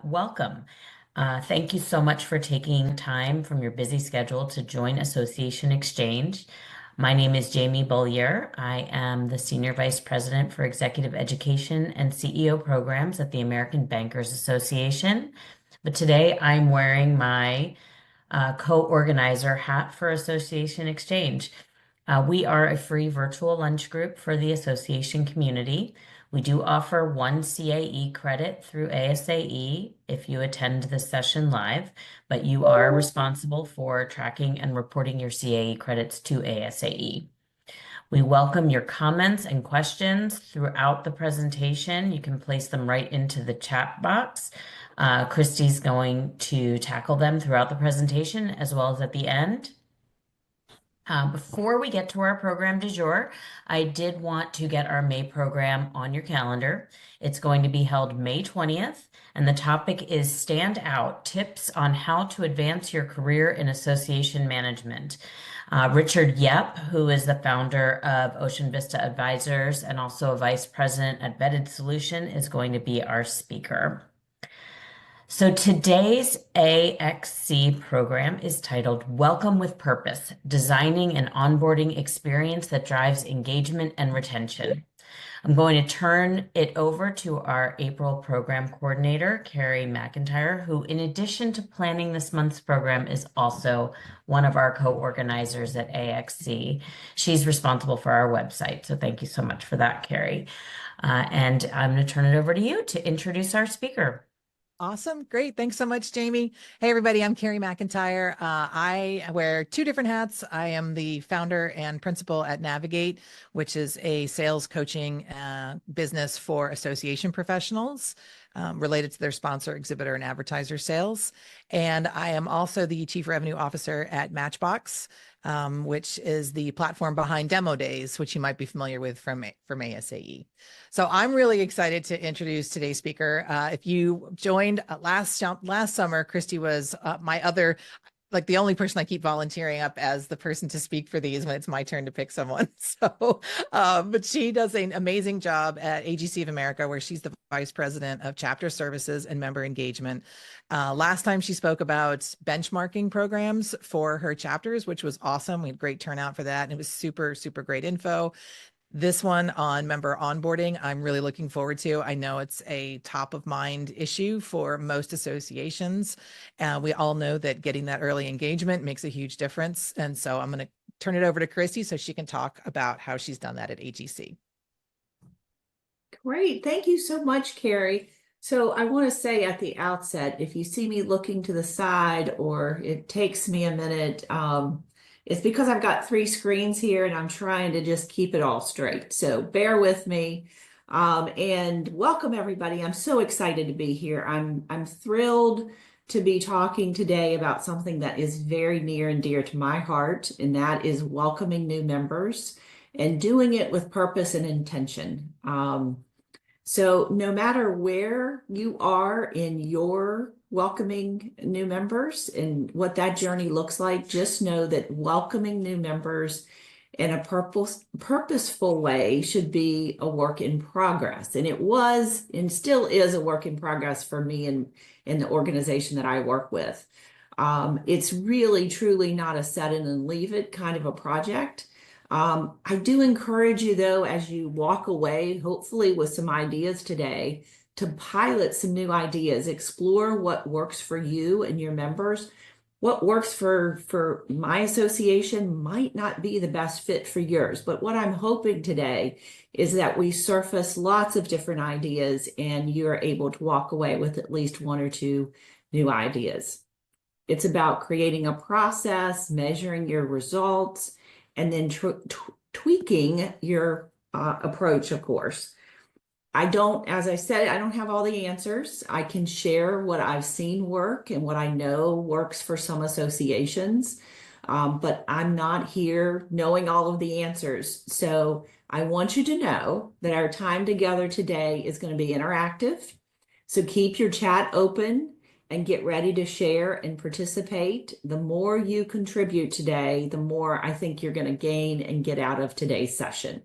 Welcome. Thank you so much for taking time from your busy schedule to join Association Exchange. My name is Jamie Bollier. I am the Senior Vice President for Executive Education and CEO Programs at the American Bankers Association. But today I'm wearing my co-organizer hat for Association Exchange. We are a free virtual lunch group for the association community. We do offer one CAE credit through ASAE if you attend the session live, but you are responsible for tracking and reporting your CAE credits to ASAE. We welcome your comments and questions throughout the presentation. You can place them right into the chat box. Christy's going to tackle them throughout the presentation as well as at the end. Before we get to our program du jour, I did want to get our May program on your calendar. It's going to be held May 20th, and the topic is Stand Out, Tips on How to Advance Your Career in Association Management. Richard Yep, who is the founder of Ocean Vista Advisors and also a vice president at Vetted Solution, is going to be our speaker. So today's AXC program is titled Welcome with Purpose, Designing an Onboarding Experience that Drives Engagement and Retention. I'm going to turn it over to our April program coordinator, Carrie McIntyre, who in addition to planning this month's program is also one of our co-organizers at AXC. She's responsible for our website, so thank you so much for that, Carrie. And I'm going to turn it over to you to introduce our speaker. Awesome. Great. Thanks so much, Jamie. Hey, everybody. I'm Carrie McIntyre. I wear two different hats. I am the founder and principal at Navigate, which is a sales coaching business for association professionals related to their sponsor, exhibitor, and advertiser sales. And I am also the chief revenue officer at Matchbox, which is the platform behind Demo Days, which you might be familiar with from ASAE. So I'm really excited to introduce today's speaker. If you joined last summer, Christy was my other, like the only person I keep volunteering up as the person to speak for these when it's my turn to pick someone. So, but she does an amazing job at AGC of America, where she's the vice president of chapter services and member engagement. Last time she spoke about benchmarking programs for her chapters, which was awesome. We had great turnout for that. And it was super, super great info. This one on member onboarding, I'm really looking forward to. I know it's a top of mind issue for most associations. We all know that getting that early engagement makes a huge difference. And so I'm going to turn it over to Christy so she can talk about how she's done that at AGC. Great. Thank you so much, Carrie. So I want to say at the outset, if you see me looking to the side or it takes me a minute, it's because I've got three screens here and I'm trying to just keep it all straight. So bear with me and welcome everybody. I'm so excited to be here. I'm thrilled to be talking today about something that is very near and dear to my heart, and that is welcoming new members and doing it with purpose and intention. So no matter where you are in your welcoming new members and what that journey looks like, just know that welcoming new members in a purposeful way should be a work in progress. And it was and still is a work in progress for me in the organization that I work with. It's really, truly not a set it and leave it kind of a project. I do encourage you, though, as you walk away, hopefully with some ideas today, to pilot some new ideas, explore what works for you and your members. What works for my association might not be the best fit for yours. But what I'm hoping today is that we surface lots of different ideas and you're able to walk away with at least one or two new ideas. It's about creating a process, measuring your results, and then tweaking your approach, of course. As I said, I don't have all the answers. I can share what I've seen work and what I know works for some associations, but I'm not here knowing all of the answers. So I want you to know that our time together today is going to be interactive. So keep your chat open and get ready to share and participate. The more you contribute today, the more I think you're going to gain and get out of today's session.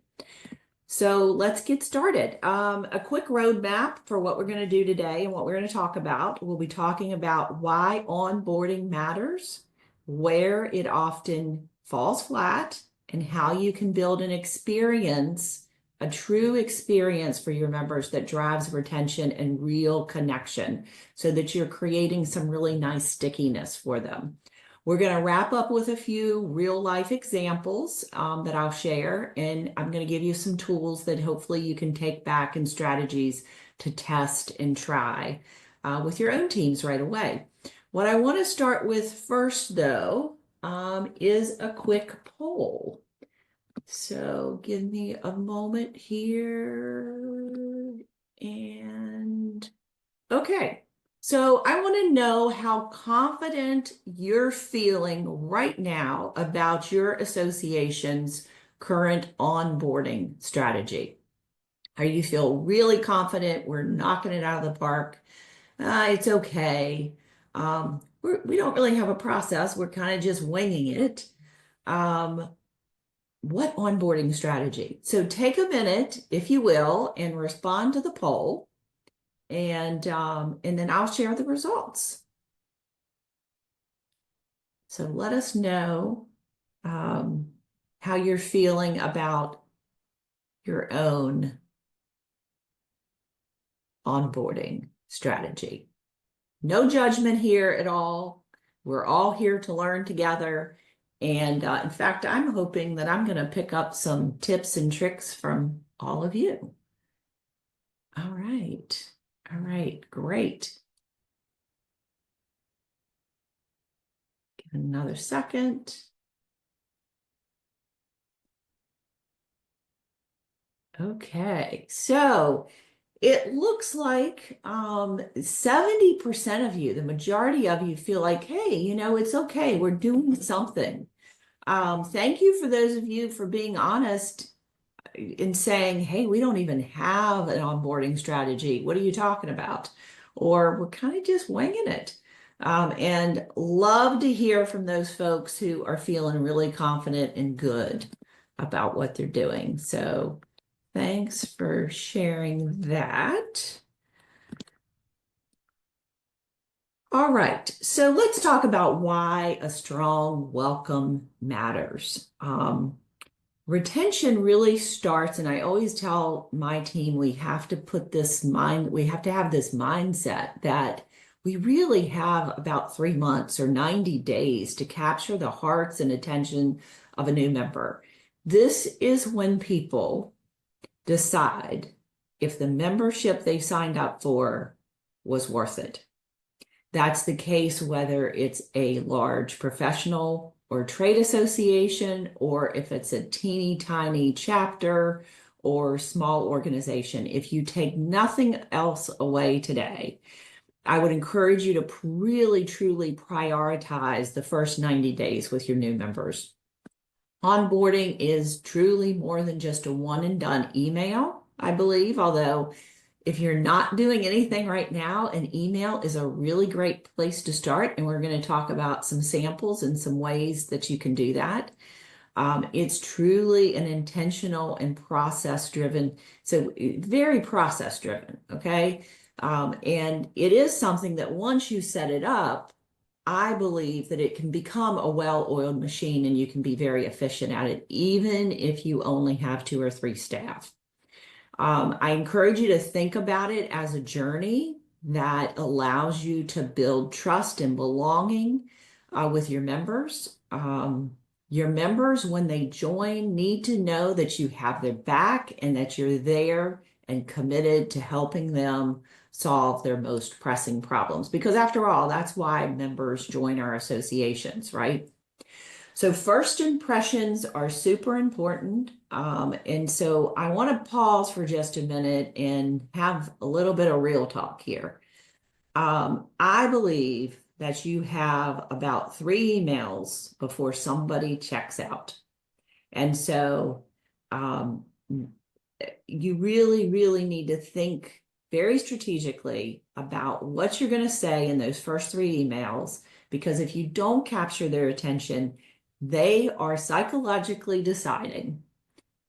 So let's get started. A quick roadmap for what we're going to do today and what we're going to talk about. We'll be talking about why onboarding matters, where it often falls flat, and how you can build an experience, a true experience for your members that drives retention and real connection so that you're creating some really nice stickiness for them. We're going to wrap up with a few real life examples that I'll share, and I'm going to give you some tools that hopefully you can take back and strategies to test and try with your own teams right away. What I want to start with first, though, is a quick poll. So give me a moment here. And okay. So I want to know how confident you're feeling right now about your association's current onboarding strategy. Are you feel really confident? We're knocking it out of the park. It's okay. We don't really have a process. We're kind of just winging it. What onboarding strategy? So take a minute, if you will, and respond to the poll. And then I'll share the results. So let us know how you're feeling about your own onboarding strategy. No judgment here at all. We're all here to learn together. And in fact, I'm hoping that I'm going to pick up some tips and tricks from all of you. All right. All right, great. Give it another second. Okay, so it looks like 70% of you, the majority of you, feel like, hey, it's okay. We're doing something. Thank you for those of you for being honest in saying, hey, we don't even have an onboarding strategy. What are you talking about? Or we're kind of just winging it. And love to hear from those folks who are feeling really confident and good about what they're doing. So thanks for sharing that. All right, so let's talk about why a strong welcome matters. Retention really starts, and I always tell my team we have to have this mindset that we really have about 3 months or 90 days to capture the hearts and attention of a new member. This is when people decide if the membership they signed up for was worth it. That's the case whether it's a large professional or trade association, or if it's a teeny tiny chapter or small organization. If you take nothing else away today, I would encourage you to really, truly prioritize the first 90 days with your new members. Onboarding is truly more than just a one and done email, I believe, although if you're not doing anything right now, an email is a really great place to start. And we're going to talk about some samples and some ways that you can do that. It's truly an intentional and process driven. So very process driven. Okay. And it is something that once you set it up, I believe that it can become a well-oiled machine and you can be very efficient at it, even if you only have 2 or 3 staff. I encourage you to think about it as a journey that allows you to build trust and belonging with your members. Your members, when they join, need to know that you have their back and that you're there and committed to helping them solve their most pressing problems. Because after all, that's why members join our associations, right? So first impressions are super important. And so I want to pause for just a minute and have a little bit of real talk here. I believe that you have about 3 emails before somebody checks out. And so you really, really need to think very strategically about what you're going to say in those first 3 emails, because if you don't capture their attention, they are psychologically deciding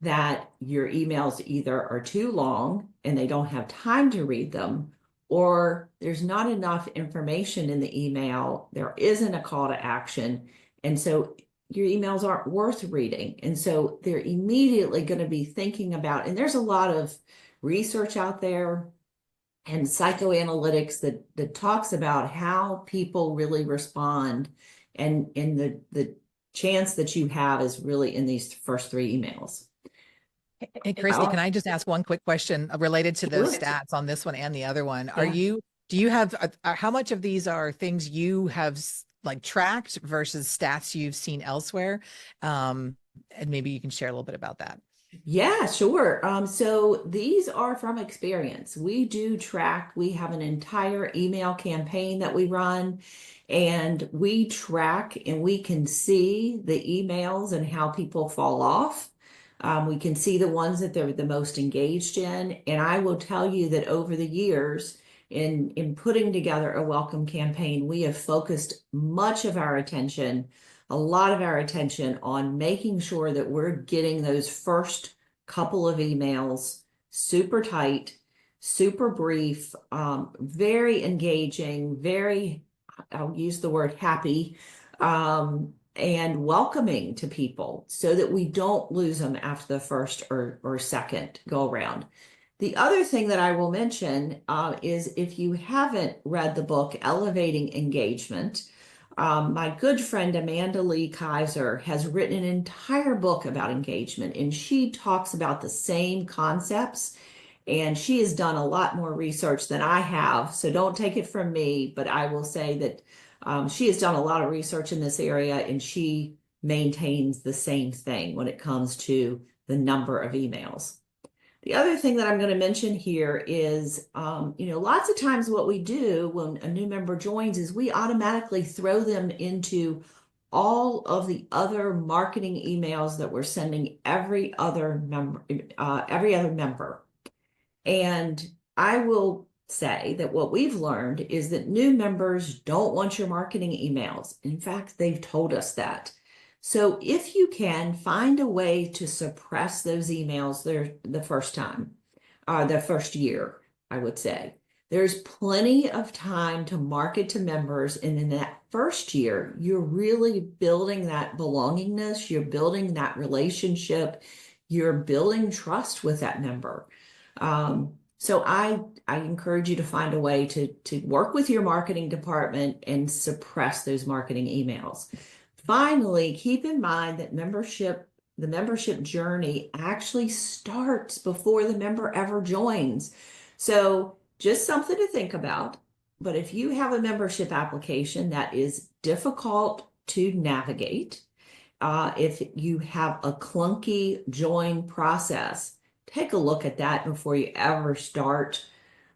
that your emails either are too long and they don't have time to read them, or there's not enough information in the email. There isn't a call to action. And so your emails aren't worth reading. And so they're immediately going to be thinking about, and there's a lot of research out there and psychoanalytics that talks about how people really respond. And the chance that you have is really in these first three emails. Hey, Christy, can I just ask one quick question related to the stats on this one and the other one? Do you have, how much of these are things you have like tracked versus stats you've seen elsewhere? And maybe you can share a little bit about that. Yeah, sure. So these are from experience. We do track, we have an entire email campaign that we run, and we track and we can see the emails and how people fall off. We can see the ones that they're the most engaged in. And I will tell you that over the years, in putting together a welcome campaign, we have focused much of our attention, a lot of our attention on making sure that we're getting those first couple of emails super tight, super brief, very engaging, very, I'll use the word happy, and welcoming to people so that we don't lose them after the first or second go around. The other thing that I will mention is if you haven't read the book, Elevating Engagement, my good friend Amanda Lee Kaiser has written an entire book about engagement, and she talks about the same concepts. And she has done a lot more research than I have, so don't take it from me, but I will say that she has done a lot of research in this area, and she maintains the same thing when it comes to the number of emails. The other thing that I'm going to mention here is, lots of times what we do when a new member joins is we automatically throw them into all of the other marketing emails that we're sending every other member. And I will say that what we've learned is that new members don't want your marketing emails. In fact, they've told us that. So if you can find a way to suppress those emails the first time, the first year, I would say, there's plenty of time to market to members. And in that first year, you're really building that belongingness, you're building that relationship, you're building trust with that member. So I encourage you to find a way to work with your marketing department and suppress those marketing emails. Finally, keep in mind that the membership journey actually starts before the member ever joins. So just something to think about. But if you have a membership application that is difficult to navigate, if you have a clunky join process, take a look at that before you ever start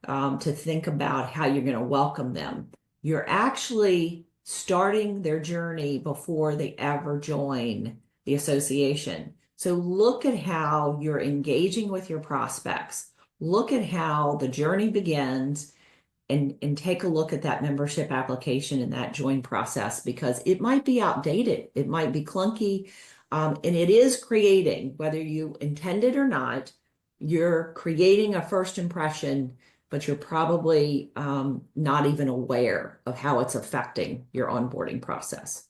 to think about how you're going to welcome them. You're actually starting their journey before they ever join the association. So look at how you're engaging with your prospects. Look at how the journey begins, and take a look at that membership application and that join process, because it might be outdated. It might be clunky. And it is creating, whether you intend it or not, you're creating a first impression, but you're probably not even aware of how it's affecting your onboarding process.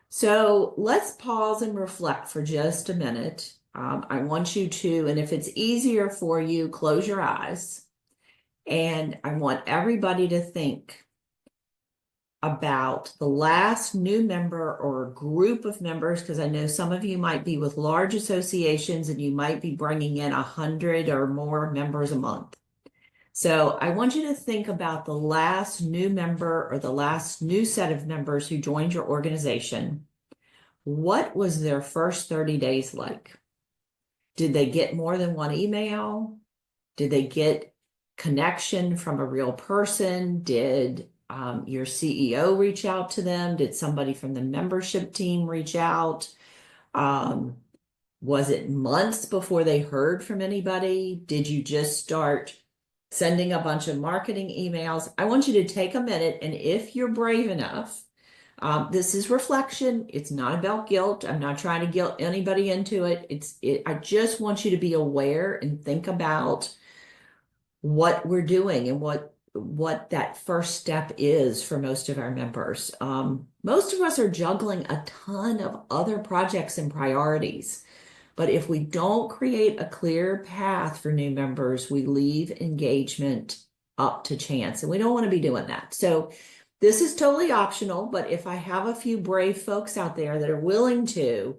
So let's pause and reflect for just a minute. I want you to, and if it's easier for you, close your eyes. And I want everybody to think about the last new member or group of members, because I know some of you might be with large associations and you might be bringing in 100 or more members a month. So I want you to think about the last new member or the last new set of members who joined your organization. What was their first 30 days like? Did they get more than one email? Did they get connection from a real person? Did your CEO reach out to them? Did somebody from the membership team reach out? Was it months before they heard from anybody? Did you just start sending a bunch of marketing emails? I want you to take a minute, and if you're brave enough, This is reflection. It's not about guilt. I'm not trying to guilt anybody into it. I just want you to be aware and think about what we're doing and what that first step is for most of our members. Most of us are juggling a ton of other projects and priorities. But if we don't create a clear path for new members, we leave engagement up to chance. And we don't want to be doing that. So this is totally optional. But if I have a few brave folks out there that are willing to,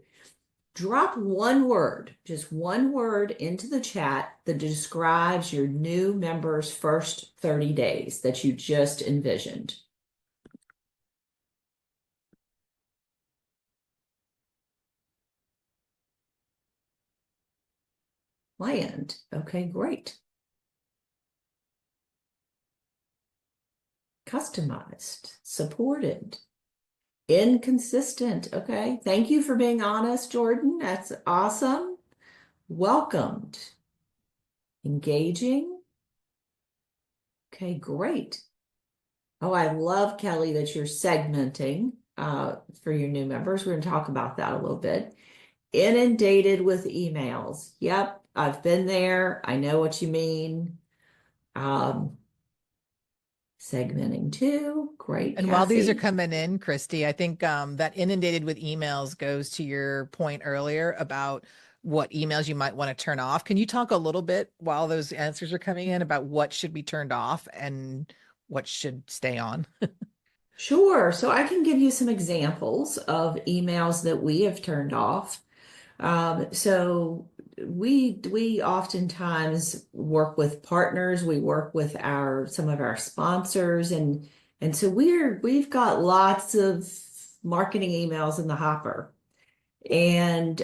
drop one word, just one word into the chat that describes your new member's first 30 days that you just envisioned. Planned. Okay, great. Customized, supported, inconsistent. Okay, thank you for being honest, Jordan. That's awesome. Welcomed, engaging. Okay, great. Oh, I love, Kelly, that you're segmenting for your new members. We're going to talk about that a little bit. Inundated with emails. Yep, I've been there. I know what you mean. Segmenting too. Great, And while these are Cassie. coming in, Christy, I think that inundated with emails goes to your point earlier about what emails you might want to turn off. Can you talk a little bit while those answers are coming in about what should be turned off and what should stay on? Sure. So I can give you some examples of emails that we have turned off. So we oftentimes work with partners. We work with some of our sponsors, and so we've got lots of marketing emails in the hopper. And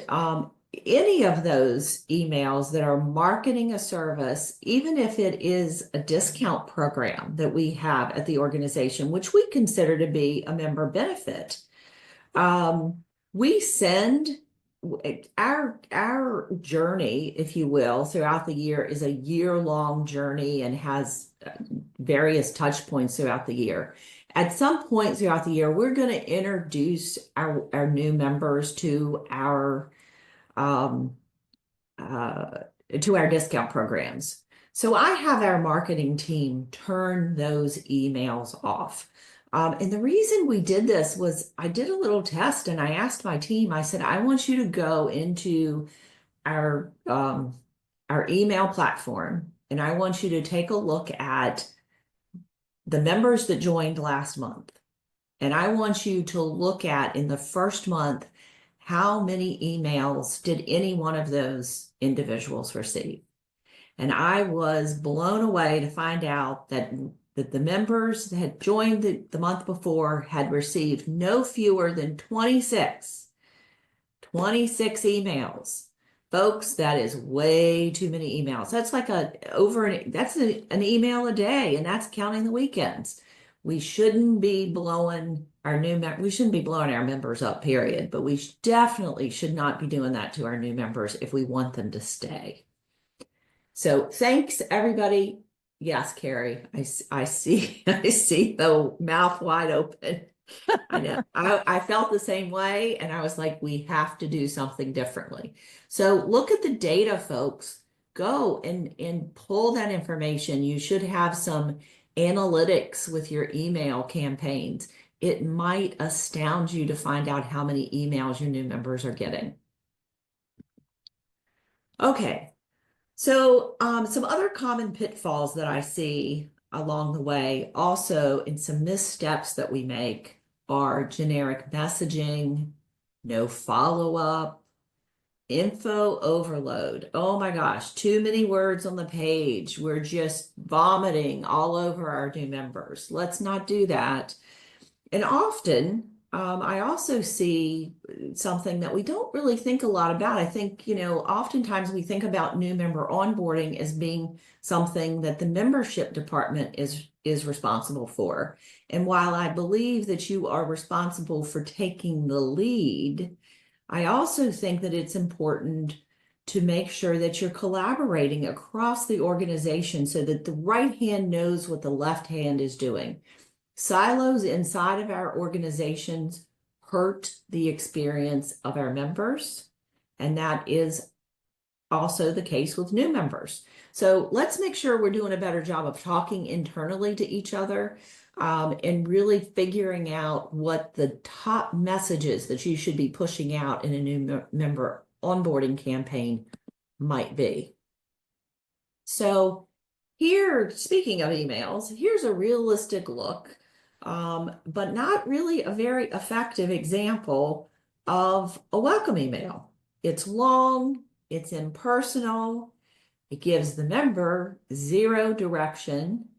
any of those emails that are marketing a service, even if it is a discount program that we have at the organization, which we consider to be a member benefit, we send our journey, if you will, throughout the year is a year-long journey and has various touch points throughout the year. At some point throughout the year, we're going to introduce our new members to our discount programs. So I have our marketing team turn those emails off. And the reason we did this was I did a little test and I asked my team, I said, I want you to go into our email platform and I want you to take a look at the members that joined last month. And I want you to look at in the first month, how many emails did any one of those individuals receive? And I was blown away to find out that the members that had joined the month before had received no fewer than 26 emails. Folks, that is way too many emails. That's like an email a day, and that's counting the weekends. We shouldn't be blowing our members up, period. But we definitely should not be doing that to our new members if we want them to stay. So thanks, everybody. Yes, Carrie, I see the mouth wide open. I know. I felt the same way, and I was like, we have to do something differently. So look at the data, folks. Go and pull that information. You should have some analytics with your email campaigns. It might astound you to find out how many emails your new members are getting. Okay. So some other common pitfalls that I see along the way, also in some missteps that we make, are generic messaging, no follow-up, info overload. Oh my gosh, too many words on the page. We're just vomiting all over our new members. Let's not do that. And often, I also see something that we don't really think a lot about. I think, oftentimes we think about new member onboarding as being something that the membership department is responsible for. And while I believe that you are responsible for taking the lead, I also think that it's important to make sure that you're collaborating across the organization so that the right hand knows what the left hand is doing. Silos inside of our organizations hurt the experience of our members, and that is also the case with new members. So let's make sure we're doing a better job of talking internally to each other, and really figuring out what the top messages that you should be pushing out in a new member onboarding campaign might be. So here, speaking of emails, here's a realistic look, but not really a very effective example of a welcome email. It's long, it's impersonal, it gives the member zero direction,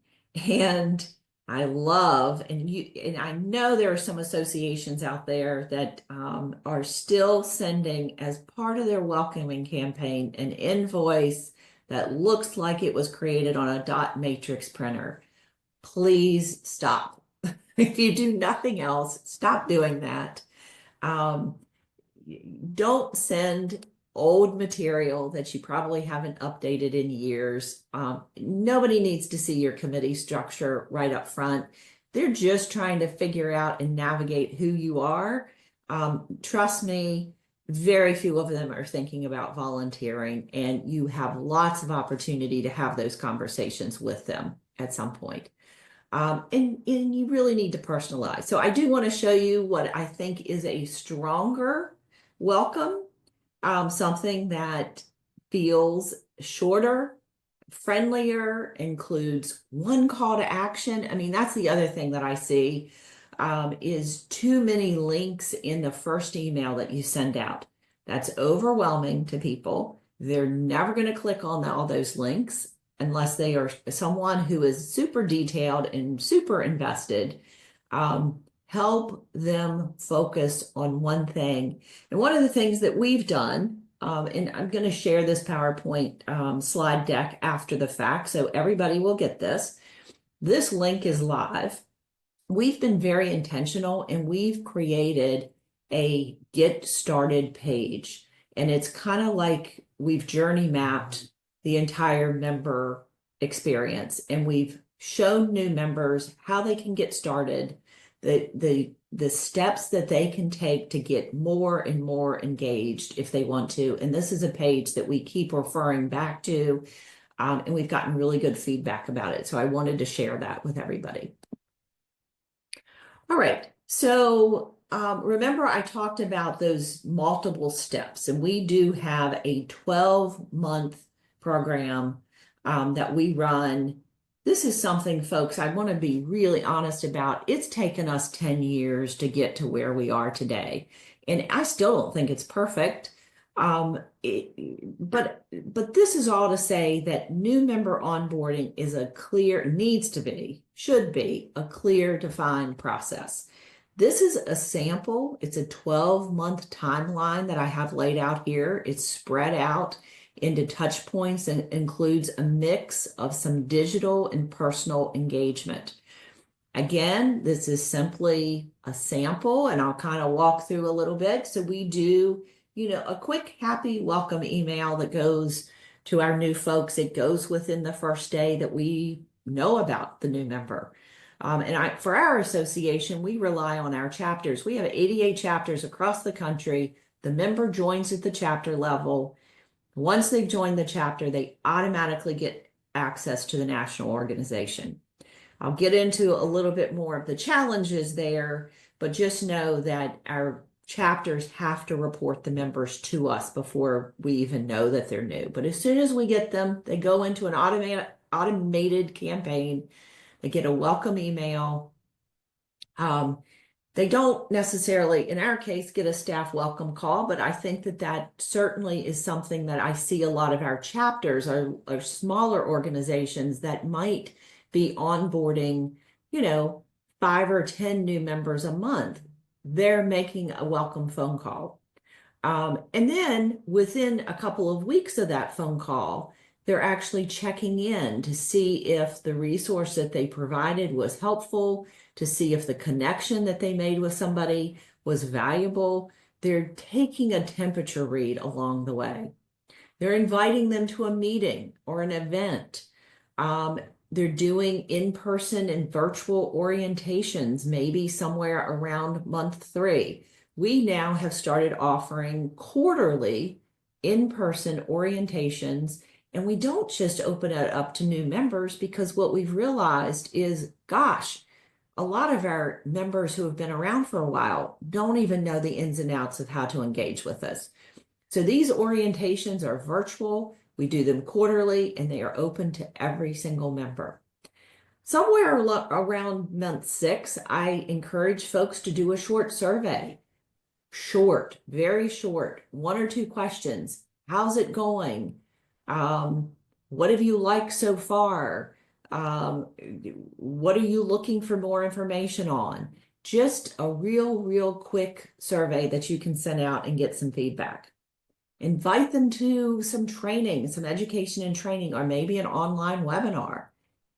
and I love, and I know there are some associations out there that are still sending as part of their welcoming campaign an invoice that looks like it was created on a dot matrix printer. Please stop. If you do nothing else, stop doing that. Don't send old material that you probably haven't updated in years. Nobody needs to see your committee structure right up front. They're just trying to figure out and navigate who you are. Trust me, very few of them are thinking about volunteering, and you have lots of opportunity to have those conversations with them at some point. And you really need to personalize. So I do want to show you what I think is a stronger welcome, something that feels shorter, friendlier, includes one call to action. I mean, that's the other thing that I see, is too many links in the first email that you send out. That's overwhelming to people. They're never going to click on all those links unless they are someone who is super detailed and super invested. Help them focus on one thing. And one of the things that we've done, and I'm going to share this PowerPoint slide deck after the fact, so everybody will get this. This link is live. We've been very intentional, and we've created a get started page. And it's kind of like we've journey mapped the entire member experience, and we've shown new members how they can get started, the steps that they can take to get more and more engaged if they want to. And this is a page that we keep referring back to, and we've gotten really good feedback about it. So I wanted to share that with everybody. All right, so remember I talked about those multiple steps, and we do have a 12-month program that we run. This is something, folks, I want to be really honest about. It's taken us 10 years to get to where we are today, and I still don't think it's perfect. But this is all to say that new member onboarding is should be a clear, defined process. This is a sample. It's a 12-month timeline that I have laid out here. It's spread out into touch points and includes a mix of some digital and personal engagement. Again, this is simply a sample, and I'll kind of walk through a little bit. So we do, a quick happy welcome email that goes to our new folks. It goes within the first day that we know about the new member. For our association, we rely on our chapters. We have 88 chapters across the country. The member joins at the chapter level. Once they've joined the chapter, they automatically get access to the national organization. I'll get into a little bit more of the challenges there, but just know that our chapters have to report the members to us before we even know that they're new. But as soon as we get them, they go into an automated campaign. They get a welcome email. They don't necessarily, in our case, get a staff welcome call, but I think that certainly is something that I see a lot of our chapters are smaller organizations that might be onboarding, 5 or 10 new members a month. They're making a welcome phone call. And then within a couple of weeks of that phone call, they're actually checking in to see if the resource that they provided was helpful, to see if the connection that they made with somebody was valuable. They're taking a temperature read along the way. They're inviting them to a meeting or an event. They're doing in-person and virtual orientations, maybe somewhere around month 3. We now have started offering quarterly in-person orientations, and we don't just open it up to new members, because what we've realized is, gosh, a lot of our members who have been around for a while don't even know the ins and outs of how to engage with us. So these orientations are virtual. We do them quarterly, and they are open to every single member. Somewhere around month 6, I encourage folks to do a short survey. Short, very short, 1 or 2 questions. How's it going? What have you liked so far? What are you looking for more information on? Just a real quick survey that you can send out and get some feedback. Invite them to some training, some education and training, or maybe an online webinar.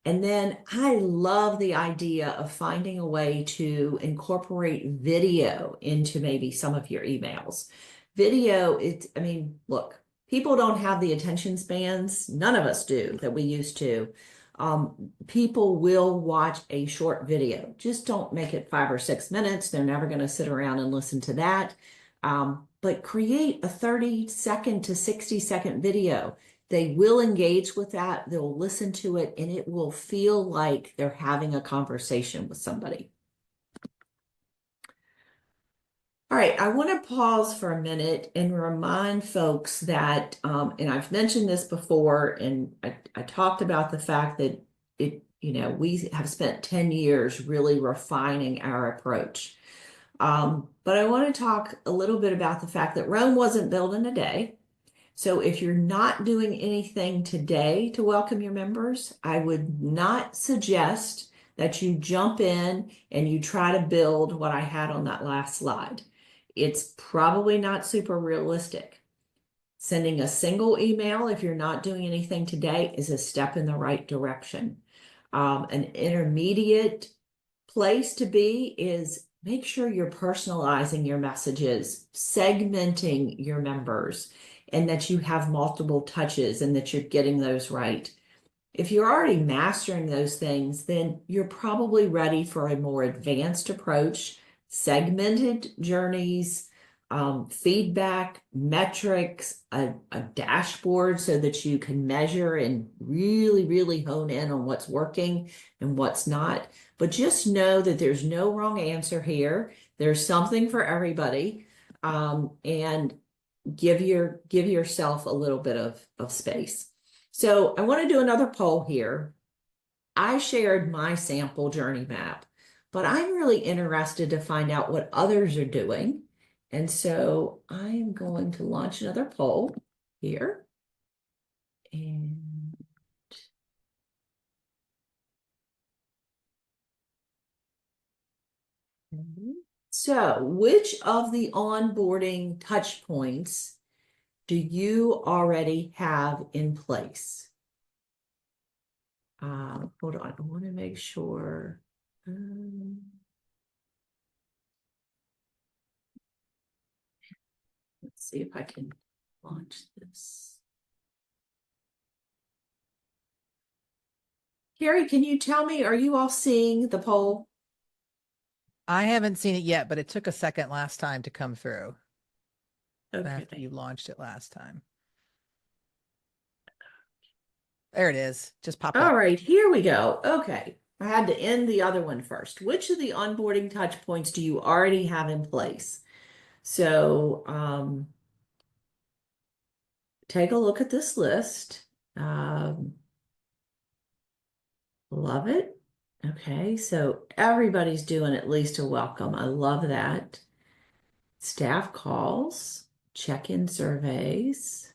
And then I love the idea of finding a way to incorporate video into maybe some of your emails. Video, I mean, look, people don't have the attention spans, none of us do, that we used to. People will watch a short video. Just don't make it 5 or 6 minutes. They're never going to sit around and listen to that. But create a 30-second to 60-second video. They will engage with that. They'll listen to it, and it will feel like they're having a conversation with somebody. All right, I want to pause for a minute and remind folks that, and I've mentioned this before, and I talked about the fact that we have spent 10 years really refining our approach. But I want to talk a little bit about the fact that Rome wasn't built in a day. So if you're not doing anything today to welcome your members, I would not suggest that you jump in and you try to build what I had on that last slide. It's probably not super realistic. Sending a single email, if you're not doing anything today, is a step in the right direction. An intermediate place to be is make sure you're personalizing your messages, segmenting your members, and that you have multiple touches and that you're getting those right. If you're already mastering those things, then you're probably ready for a more advanced approach, segmented journeys, feedback, metrics, a dashboard so that you can measure and really hone in on what's working and what's not. But just know that there's no wrong answer here. There's something for everybody, and give yourself a little bit of space. So I want to do another poll here. I shared my sample journey map, but I'm really interested to find out what others are doing. And so I am going to launch another poll here. And so, which of the onboarding touch points do you already have in place? Hold on, I want to make sure. Let's see if I can launch this. Carrie, can you tell me, are you all seeing the poll? I haven't seen it yet, but it took a second last time to come through. Okay. After you launched it last time. There it is. Just popped up. All right, here we go. Okay. I had to end the other one first. Which of the onboarding touch points do you already have in place? So take a look at this list. Love it. Okay, so everybody's doing at least a welcome. I love that. Staff calls, check-in surveys.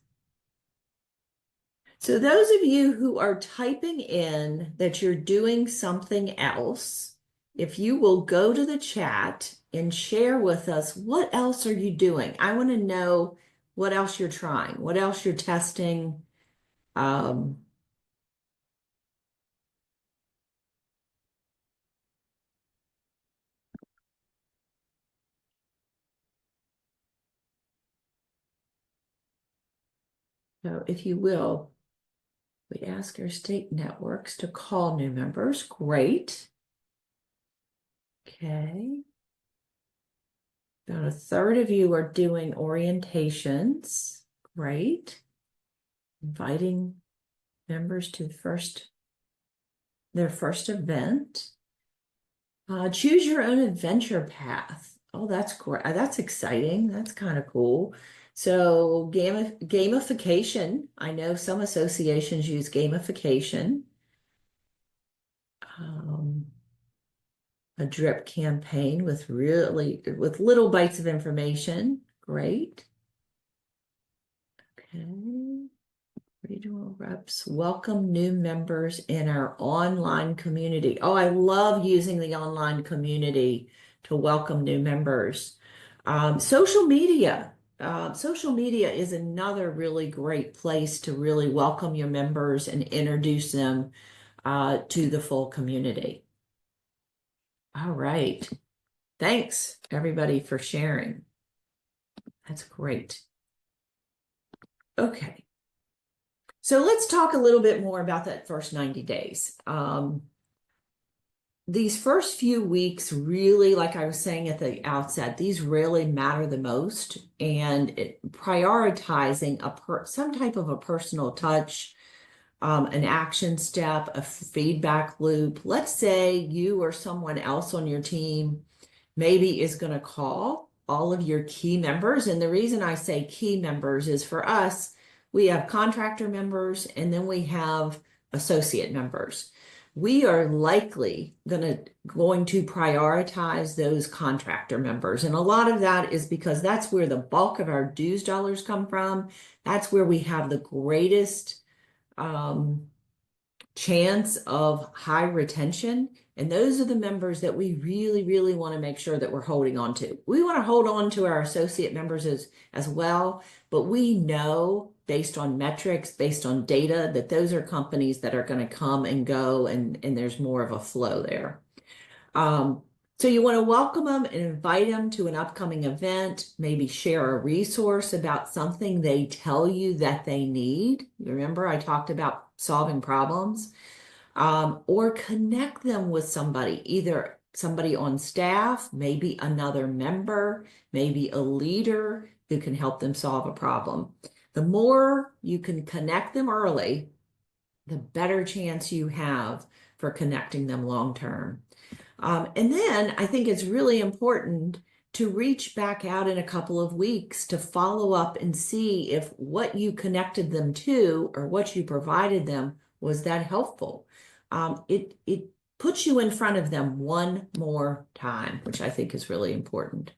So those of you who are typing in that you're doing something else, if you will go to the chat and share with us, what else are you doing? I want to know what else you're trying, what else you're testing. So if you will, We ask our state networks to call new members. Great. Okay. About a third of you are doing orientations. Great. Inviting members to their first event. Choose your own adventure path. Oh, that's great. That's exciting. That's kind of cool. So gamification. I know some associations use gamification. A drip campaign with little bites of information. Great. Okay. Regional reps welcome new members in our online community. Oh, I love using the online community to welcome new members. Social media. Social media is another really great place to really welcome your members and introduce them to the full community. All right. Thanks, everybody, for sharing. That's great. Okay. So let's talk a little bit more about that first 90 days. These first few weeks really, like I was saying at the outset, these really matter the most. And prioritizing some type of a personal touch, an action step, a feedback loop. Let's say you or someone else on your team maybe is going to call all of your key members. And the reason I say key members is for us, we have contractor members and then we have associate members. We are likely going to prioritize those contractor members. And a lot of that is because that's where the bulk of our dues dollars come from. That's where we have the greatest chance of high retention. And those are the members that we really, really want to make sure that we're holding on to. We want to hold on to our associate members as well, but we know based on metrics, based on data, that those are companies that are going to come and go, and there's more of a flow there. So you want to welcome them and invite them to an upcoming event, maybe share a resource about something they tell you that they need. You remember I talked about solving problems, or connect them with somebody, either somebody on staff, maybe another member, maybe a leader who can help them solve a problem. The more you can connect them early, the better chance you have for connecting them long term. And then I think it's really important to reach back out in a couple of weeks to follow up and see if what you connected them to or what you provided them was that helpful. It puts you in front of them one more time, which I think is really important.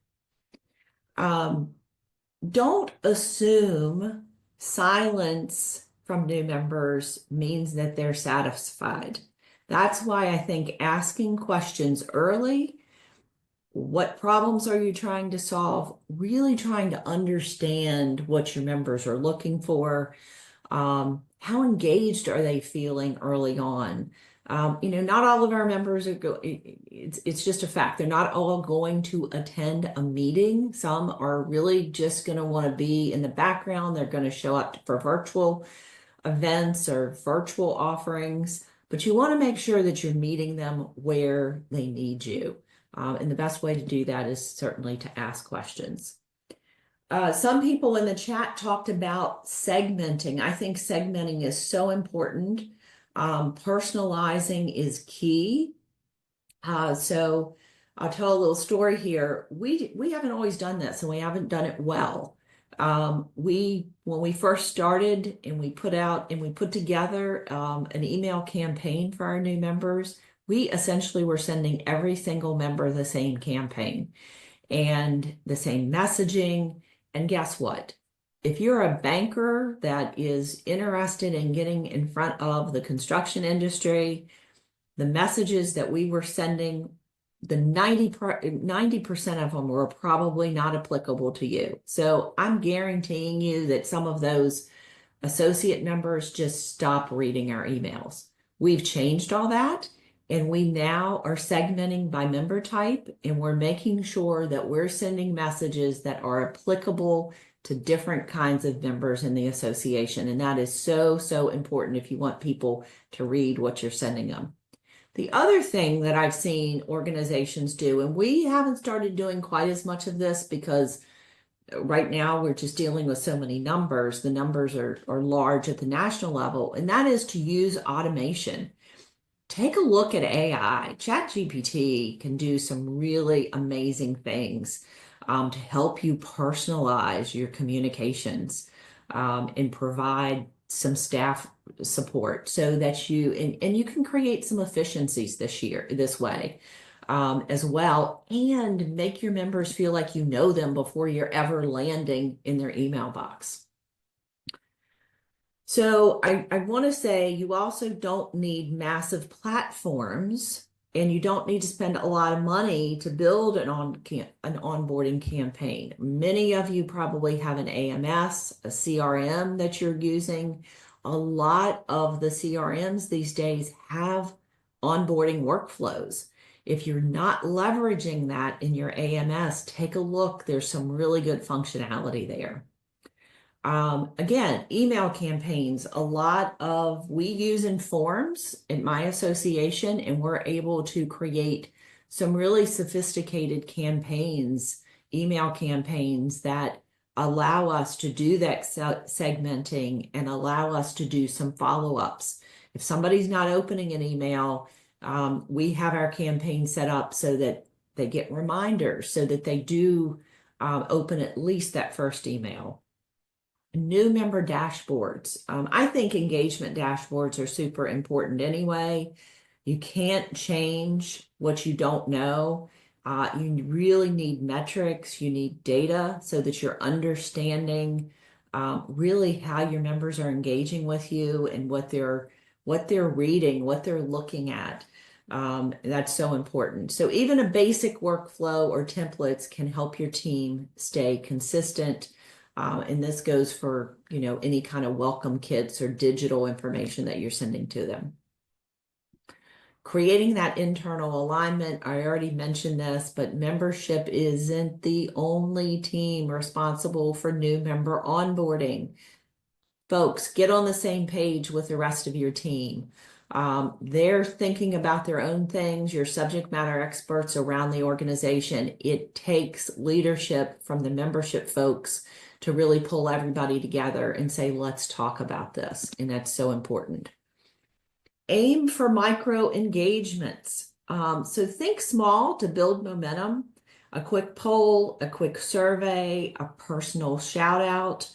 Don't assume silence from new members means that they're satisfied. That's why I think asking questions early, what problems are you trying to solve? Really trying to understand what your members are looking for. How engaged are they feeling early on? Not all of our members are it's just a fact. They're not all going to attend a meeting. Some are really just going to want to be in the background. They're going to show up for virtual events or virtual offerings, but you want to make sure that you're meeting them where they need you. And the best way to do that is certainly to ask questions. Some people in the chat talked about segmenting. I think segmenting is so important. Personalizing is key. So I'll tell a little story here. We haven't always done this, and we haven't done it well. When we first started and we put together an email campaign for our new members, we essentially were sending every single member the same campaign and the same messaging. And guess what? If you're a banker that is interested in getting in front of the construction industry, the messages that we were sending, the 90% of them were probably not applicable to you. So I'm guaranteeing you that some of those associate members just stop reading our emails. We've changed all that, and we now are segmenting by member type, and we're making sure that we're sending messages that are applicable to different kinds of members in the association. And that is so, so important if you want people to read what you're sending them. The other thing that I've seen organizations do, and we haven't started doing quite as much of this because right now we're just dealing with so many numbers. The numbers are large at the national level, and that is to use automation. Take a look at AI. ChatGPT can do some really amazing things to help you personalize your communications and provide some staff support so that and you can create some efficiencies this way as well, and make your members feel like you know them before you're ever landing in their email box. So I want to say you also don't need massive platforms, and you don't need to spend a lot of money to build an onboarding campaign. Many of you probably have an AMS, a CRM that you're using. A lot of the CRMs these days have onboarding workflows. If you're not leveraging that in your AMS, take a look. There's some really good functionality there. Again, email campaigns, we use in forms in my association, and we're able to create some really sophisticated campaigns, email campaigns that allow us to do that segmenting and allow us to do some follow-ups. If somebody's not opening an email, we have our campaign set up so that they get reminders so that they do open at least that first email. New member dashboards. I think engagement dashboards are super important anyway. You can't change what you don't know. You really need metrics. You need data so that you're understanding really how your members are engaging with you and what they're reading, what they're looking at. That's so important. So even a basic workflow or templates can help your team stay consistent. And this goes for, any kind of welcome kits or digital information that you're sending to them. Creating that internal alignment, I already mentioned this, but membership isn't the only team responsible for new member onboarding. Folks, get on the same page with the rest of your team. They're thinking about their own things. You're subject matter experts around the organization. It takes leadership from the membership folks to really pull everybody together and say, let's talk about this. And that's so important. Aim for micro engagements. So think small to build momentum. A quick poll, a quick survey, a personal shout out.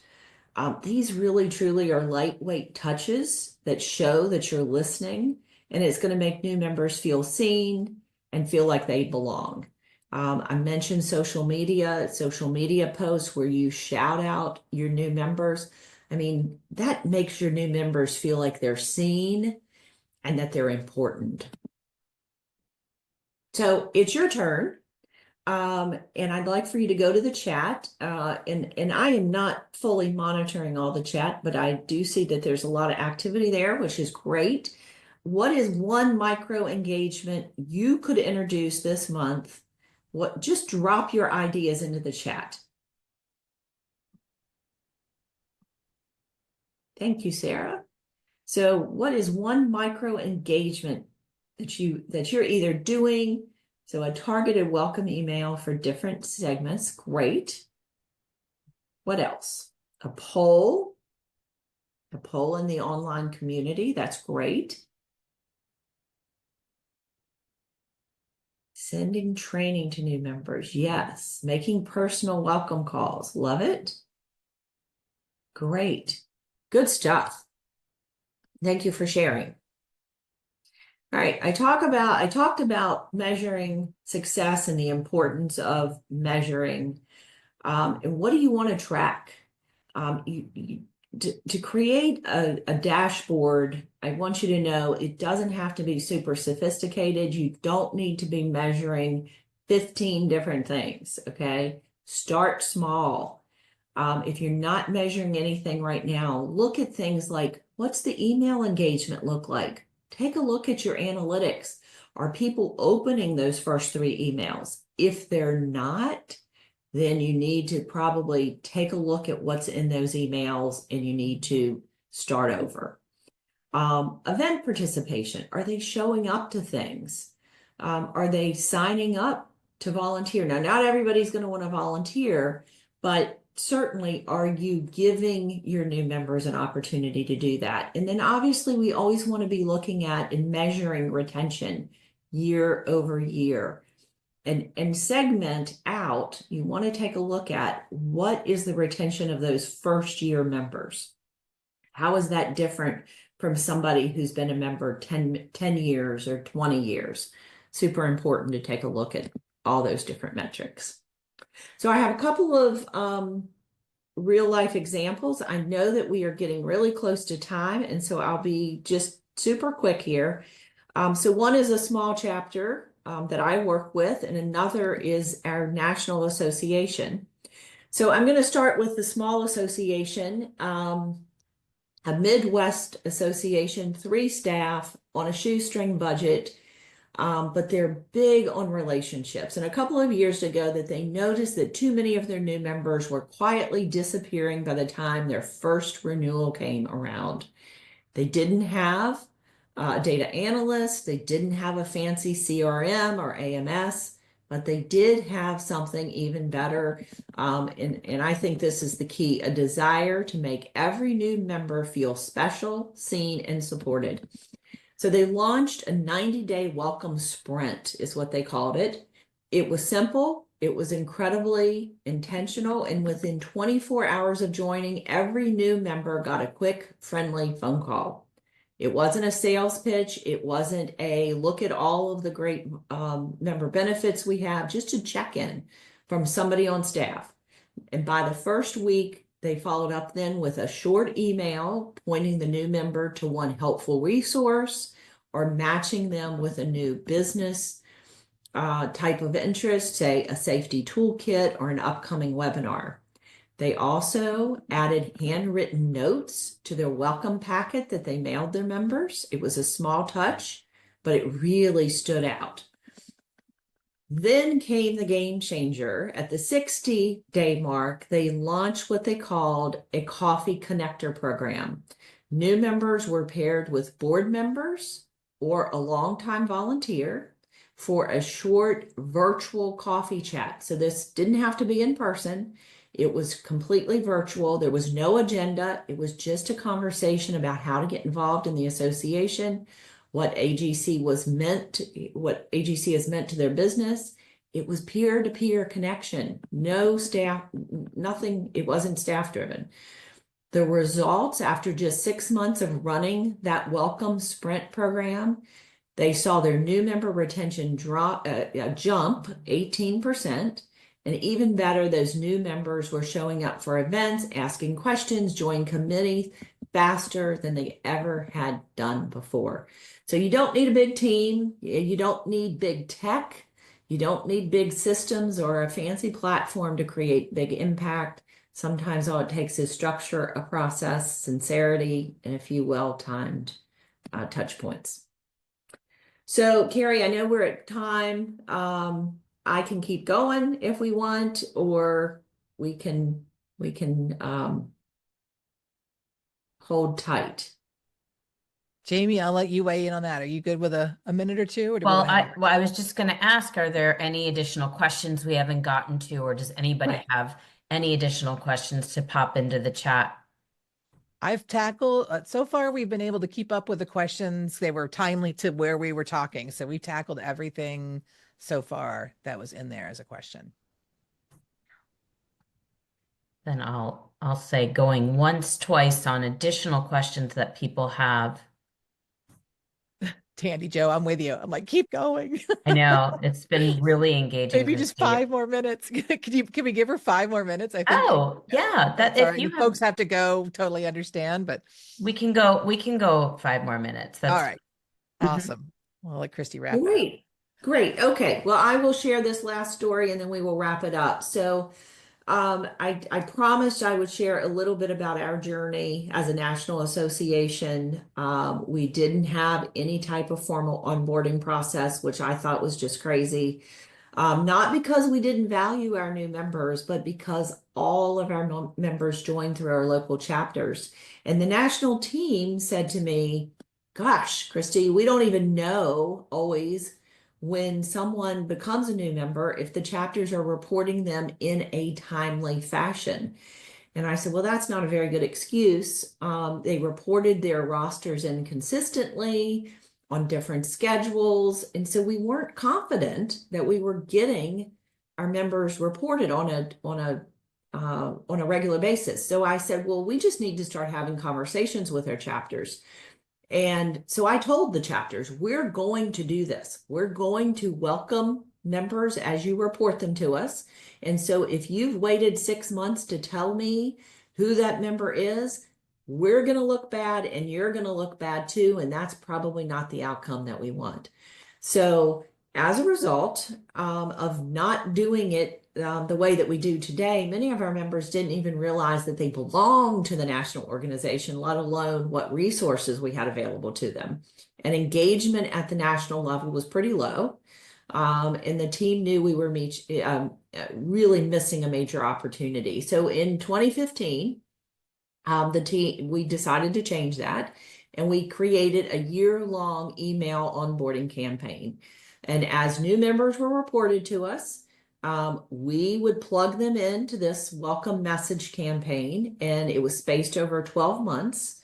These really truly are lightweight touches that show that you're listening, and it's going to make new members feel seen and feel like they belong. I mentioned social media posts where you shout out your new members. I mean, that makes your new members feel like they're seen and that they're important. So it's your turn. And I'd like for you to go to the chat. And I am not fully monitoring all the chat, but I do see that there's a lot of activity there, which is great. What is one micro engagement you could introduce this month? Just drop your ideas into the chat. Thank you, Sarah. So what is one micro engagement that you're either doing? So a targeted welcome email for different segments. Great. What else? A poll in the online community. That's great. Sending training to new members. Yes. Making personal welcome calls. Love it. Great. Good stuff. Thank you for sharing. All right, I talked about measuring success and the importance of measuring. And what do you want to track? To create a dashboard, I want you to know it doesn't have to be super sophisticated. You don't need to be measuring 15 different things, okay? Start small. If you're not measuring anything right now, look at things like, what's the email engagement look like? Take a look at your analytics. Are people opening those first 3 emails? If they're not, then you need to probably take a look at what's in those emails and you need to start over. Event participation. Are they showing up to things? Are they signing up to volunteer? Now, not everybody's going to want to volunteer, but certainly are you giving your new members an opportunity to do that? And then obviously we always want to be looking at and measuring retention year over year. And segment out, you want to take a look at what is the retention of those first year members. How is that different from somebody who's been a member 10 years or 20 years? Super important to take a look at all those different metrics. So I have a couple of real life examples. I know that we are getting really close to time, and so I'll be just super quick here. So one is a small chapter that I work with, and another is our national association. So I'm going to start with the small association, a Midwest association, 3 staff on a shoestring budget, but they're big on relationships. And a couple of years ago that they noticed that too many of their new members were quietly disappearing by the time their first renewal came around. They didn't have a data analyst, they didn't have a fancy CRM or AMS, but they did have something even better. And I think this is the key, a desire to make every new member feel special, seen, and supported. So they launched a 90-day welcome sprint, is what they called it. It was simple, it was incredibly intentional, and within 24 hours of joining, every new member got a quick, friendly phone call. It wasn't a sales pitch. It wasn't a look at all of the great member benefits we have, just a check-in from somebody on staff. And by the first week, they followed up then with a short email pointing the new member to one helpful resource or matching them with a new business type of interest, say a safety toolkit or an upcoming webinar. They also added handwritten notes to their welcome packet that they mailed their members. It was a small touch, but it really stood out. Then came the game changer. At the 60-day mark, they launched what they called a coffee connector program. New members were paired with board members or a longtime volunteer for a short virtual coffee chat. So this didn't have to be in person. It was completely virtual. There was no agenda. It was just a conversation about how to get involved in the association, what AGC has meant to their business. It was peer-to-peer connection, no staff, nothing. It wasn't staff driven. The results after just 6 months of running that welcome sprint program, they saw their new member retention jump 18%. And even better, those new members were showing up for events, asking questions, joining committees faster than they ever had done before. So you don't need a big team. You don't need big tech. You don't need big systems or a fancy platform to create big impact. Sometimes all it takes is structure, a process, sincerity, and a few well-timed touch points. So, Carrie, I know we're at time. I can keep going if we want, or we can hold tight. Jamie, I'll let you weigh in on that. Are you good with a minute or two? Or do we Well, wanna have- I was just going to ask, are there any additional questions we haven't gotten to, or does anybody Right. have any additional questions to pop into the chat? I've tackled, so far we've been able to keep up with the questions. They were timely to where we were talking. So we've tackled everything so far that was in there as a question. Then I'll say going once, twice on additional questions that people have. Tandy Joe, I'm with you. I'm like, keep going. I know it's been really engaging. Maybe this just year. 5 more minutes. Can we give her 5 more minutes? I think. Oh, yeah. That Sorry, if you the have, folks have to go, totally understand, but we can go 5 more minutes. all That's right. Mhm. Awesome. I'll let Christy wrap it up. Great. Great. Okay. Well, I will share this last story and then we will wrap it up. So I promised I would share a little bit about our journey as a national association. We didn't have any type of formal onboarding process, which I thought was just crazy. Not because we didn't value our new members, but because all of our members joined through our local chapters. And the national team said to me, gosh, Christy, we don't even know always when someone becomes a new member if the chapters are reporting them in a timely fashion. And I said, well, that's not a very good excuse. They reported their rosters inconsistently on different schedules. And so we weren't confident that we were getting our members reported on a regular basis. So I said, well, we just need to start having conversations with our chapters. And so I told the chapters, we're going to do this. We're going to welcome members as you report them to us. And so if you've waited 6 months to tell me who that member is, we're going to look bad and you're going to look bad too. And that's probably not the outcome that we want. So as a result of not doing it the way that we do today, many of our members didn't even realize that they belonged to the national organization, let alone what resources we had available to them. And engagement at the national level was pretty low. And the team knew we were really missing a major opportunity. So in 2015, we decided to change that, and we created a year-long email onboarding campaign. And as new members were reported to us, we would plug them into this welcome message campaign, and it was spaced over 12 months.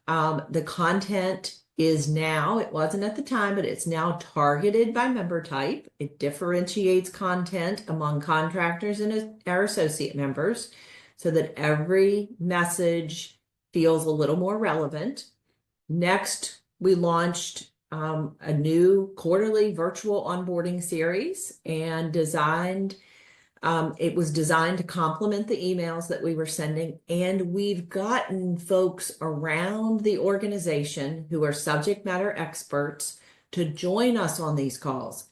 The content is now, it wasn't at the time, but it's now targeted by member type. It differentiates content among contractors and our associate members so that every message feels a little more relevant. Next, we launched a new quarterly virtual onboarding series and it was designed to complement the emails that we were sending. And we've gotten folks around the organization who are subject matter experts to join us on these calls.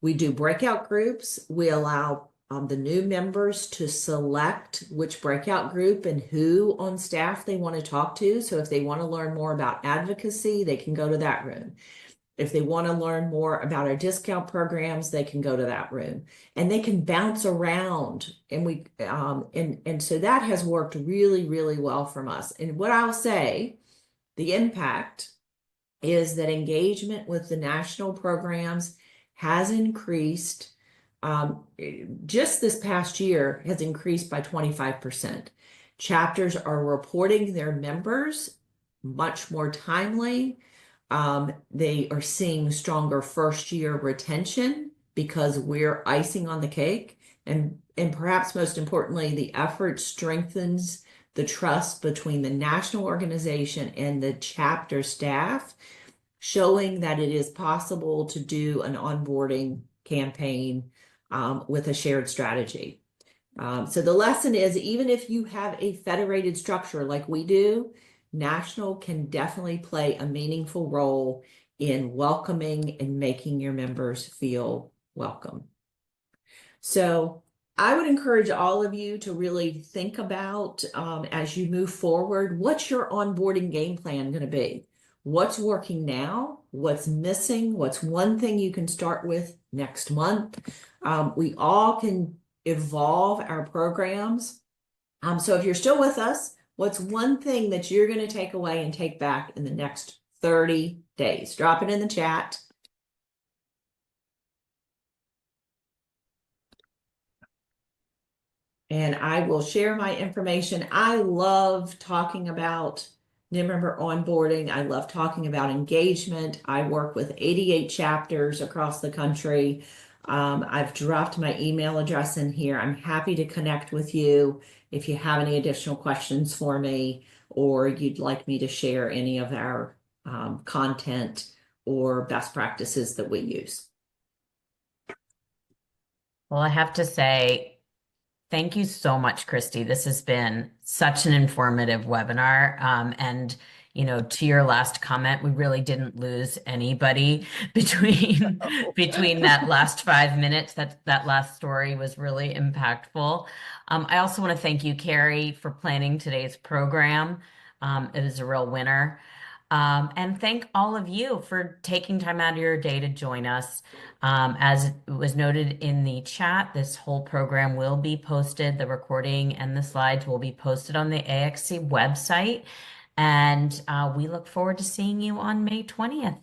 We do breakout groups. We allow the new members to select which breakout group and who on staff they want to talk to. So if they want to learn more about advocacy, they can go to that room. If they want to learn more about our discount programs, they can go to that room, and they can bounce around. And so that has worked really, really well from us. And what I'll say, the impact is that engagement with the national programs has increased. Just this past year has increased by 25%. Chapters are reporting their members much more timely. They are seeing stronger first-year retention because we're icing on the cake. And perhaps most importantly, the effort strengthens the trust between the national organization and the chapter staff, showing that it is possible to do an onboarding campaign with a shared strategy. So the lesson is, even if you have a federated structure like we do, national can definitely play a meaningful role in welcoming and making your members feel welcome. So I would encourage all of you to really think about, as you move forward, what's your onboarding game plan going to be? What's working now? What's missing? What's one thing you can start with next month? We all can evolve our programs. So if you're still with us, what's one thing that you're going to take away and take back in the next 30 days? Drop it in the chat. And I will share my information. I love talking about new member onboarding. I love talking about engagement. I work with 88 chapters across the country. I've dropped my email address in here. I'm happy to connect with you if you have any additional questions for me, or you'd like me to share any of our content or best practices that we use. Well, I have to say, thank you so much, Christy. This has been such an informative webinar. And to your last comment, we really didn't lose anybody between that last 5 minutes. That last story was really impactful. I also want to thank you, Carrie, for planning today's program. It was a real winner. And thank all of you for taking time out of your day to join us. As was noted in the chat, this whole program will be posted. The recording and the slides will be posted on the AXC website. And we look forward to seeing you on May 20th.